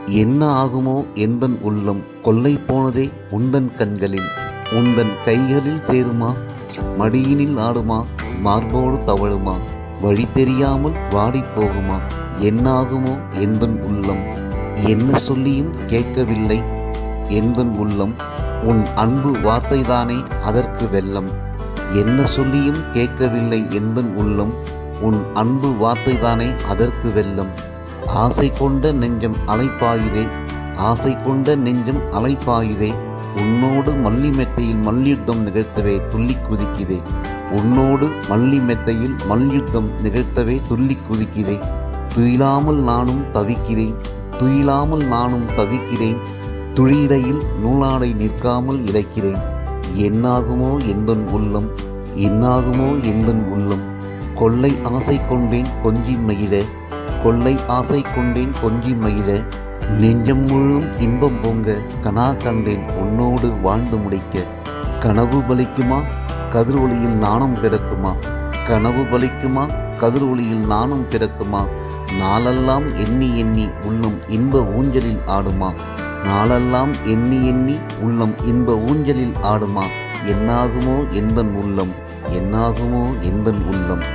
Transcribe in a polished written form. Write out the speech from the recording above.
என்ன ஆகுமோ எந்தன் உள்ளம், கொள்ளை போனதே உந்தன் கண்களில். உந்தன் கைகளில் சேருமா, மடியினில் ஆடுமா, மார்போடு தவழுமா, வழி தெரியாமல் வாடிப் போகுமா, என்னாகுமோ எந்தன் உள்ளம். என்ன சொல்லியும் கேட்கவில்லை எந்தன் உள்ளம், உன் அன்பு வார்த்தைதானே அதற்கு வெல்லம். என்ன சொல்லியும் கேட்கவில்லை எந்தன் உள்ளம், உன் அன்பு வார்த்தைதானே அதற்கு வெல்லம். ஆசை கொண்ட நெஞ்சம் அலைப்பாயுதே, ஆசை கொண்ட நெஞ்சம் அலைப்பாயுதே, உன்னோடு மல்லி மெத்தையில் மல்யுத்தம் நிகழ்த்தவே துள்ளி குதிக்குதே. உன்னோடு மல்லி மெத்தையில் மல்யுத்தம் நிகழ்த்தவே துள்ளி குதிக்குதே. துயிலாமல் நானும் தவிக்கிறேன், துயிலாமல் நானும் தவிக்கிறேன், துளியிடையில் நூலாடை நிற்காமல் இழைக்கிறேன். என்னாகுமோ எந்தன் உள்ளம், என்னாகுமோ எந்தன் உள்ளம். கொள்ளை ஆசை கொண்டேன் கொஞ்சி மகிழ, கொள்ளை ஆசை கொண்டேன் கொஞ்சி மகிழ, நெஞ்சம் முழும் இன்பம் பொங்க கனா கண்டேன் உன்னோடு வாழ்ந்து முடிக்க. கனவு பலிக்குமா, கதிர் ஒளியில் நாணம் பிறக்குமா, கனவு பலிக்குமா, கதிர் ஒளியில் நாணம் பிறக்குமா, நாளெல்லாம் எண்ணி எண்ணி உள்ளம் இன்ப ஊஞ்சலில் ஆடுமா, நாளெல்லாம் எண்ணி எண்ணி உள்ளம் இன்ப ஊஞ்சலில் ஆடுமா. என்னாகுமோ எந்தன் உள்ளம், என்னாகுமோ எந்தன் உள்ளம்.